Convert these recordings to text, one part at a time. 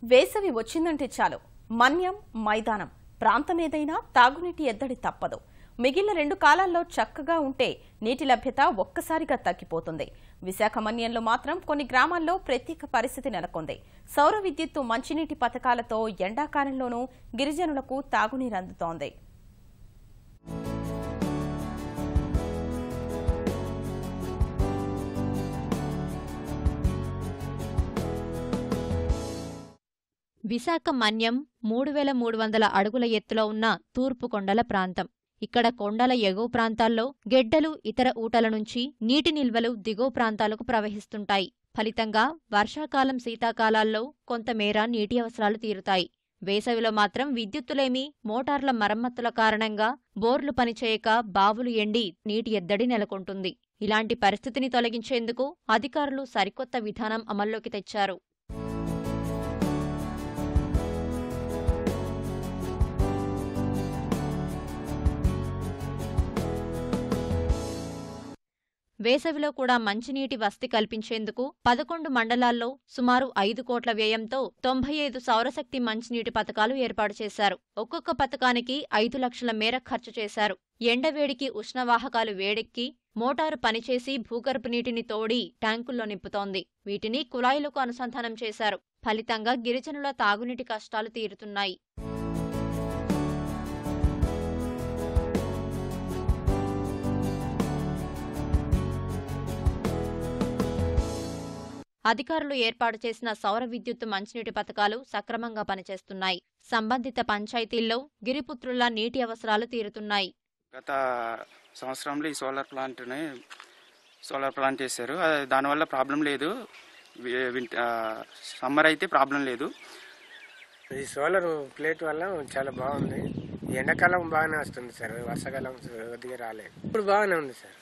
వేసవి వచ్చిందంటే చాలు మన్యం మైదానం ప్రాంతమేదైనా తాగునీటి ఎద్దడి తప్పదు. మిగిలిన 2 కాలాల్లో చక్కగా ఉంటే నీటి లభ్యత ఒక్కసారిగా తగ్గిపోతుంది. విశాఖ మన్యంలో మాత్రం కొన్ని గ్రామాల్లో ప్రత్యేక పరిస్థితి నెలకొంది. సౌర విద్యుత్తు మంచినీటి పథకాలతో ఎండాకాలంలోనూ గిరిజనులకు తాగునీరు అందుతోంది. విశాఖ మన్యం 3300 అడుగుల ఎత్తులో ఉన్న తూర్పు కొండల ప్రాంతం. ఇక్కడ కొండల ఎగువ ప్రాంతాల్లో గెడ్డలు, ఇతర ఊటల నుంచి నీటి నిల్వలు దిగువ ప్రాంతాలకు ప్రవహిస్తుంటాయి. ఫలితంగా వర్షాకాలం, శీతాకాలాల్లో కొంతమేర నీటి అవసరాలు తీరుతాయి. వేసవిలో మాత్రం విద్యుత్తులేమి, మోటార్ల మరమ్మతుల కారణంగా బోర్లు పనిచేయక బావులు ఎండి నీటి ఎద్దడి నెలకొంటుంది. ఇలాంటి పరిస్థితిని తొలగించేందుకు అధికారులు సరికొత్త విధానం అమల్లోకి తెచ్చారు. వేసవిలో కూడా మంచినీటి వసతి కల్పించేందుకు 11 మండలాల్లో సుమారు 5 కోట్ల వ్యయంతో 95 సౌరశక్తి మంచినీటి పథకాలు ఏర్పాటు చేశారు. ఒక్కొక్క పథకానికి 5 లక్షల మేర ఖర్చు చేశారు. ఎండవేడికి ఉష్ణవాహకాలు వేడెక్కి మోటారు పనిచేసి భూగర్భ నీటిని తోడి ట్యాంకుల్లో నింపుతోంది. వీటిని కుళాయిలకు అనుసంధానం చేశారు. ఫలితంగా గిరిజనుల తాగునీటి కష్టాలు తీరుతున్నాయి. అధికారులు ఏర్పాటు చేసిన సౌర విద్యుత్తు మంచినీటి పథకాలు సక్రమంగా పనిచేస్తున్నాయి. సంబంధిత పంచాయతీల్లో గిరిపుత్రుల నీటి అవసరాలు తీరుతున్నాయి. గత సంవత్సరంలో ఈ సోలార్ ప్లాంట్ చేశారు. దానివల్ల ప్రాబ్లం లేదు. సమ్మర్ అయితే ప్రాబ్లం లేదు. ఈ సోలార్ ప్లేట్ వల్ల చాలా బాగుంది. ఎండాకాలం బాగానే వస్తుంది సార్, వర్షాకాలం కొద్దిగా రాలేదు. ఇప్పుడు బాగానే ఉంది సార్.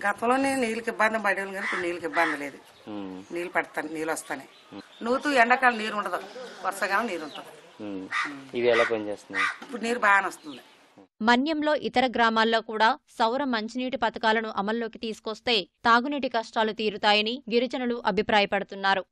గతంలోనే నీళ్ళకి ఇబ్బంది పడేవాళ్ళు కానీ ఇప్పుడు నీళ్ళకి ఇబ్బంది లేదు. నీళ్ళు పడతాను, నీళ్ళు వస్తాయి. నూతు ఎండాకాలం నీరు ఉండదు, వర్షాకాలం నీరు ఉంటుంది. ఇవి ఎలా పనిచేస్తున్నాయి? ఇప్పుడు నీరు బాగానే వస్తుంది. మన్యంలో ఇతర గ్రామాల్లో కూడా సౌర మంచినీటి పథకాలను అమల్లోకి తీసుకొస్తే తాగునీటి కష్టాలు తీరుతాయని గిరిజనులు అభిప్రాయపడుతున్నారు.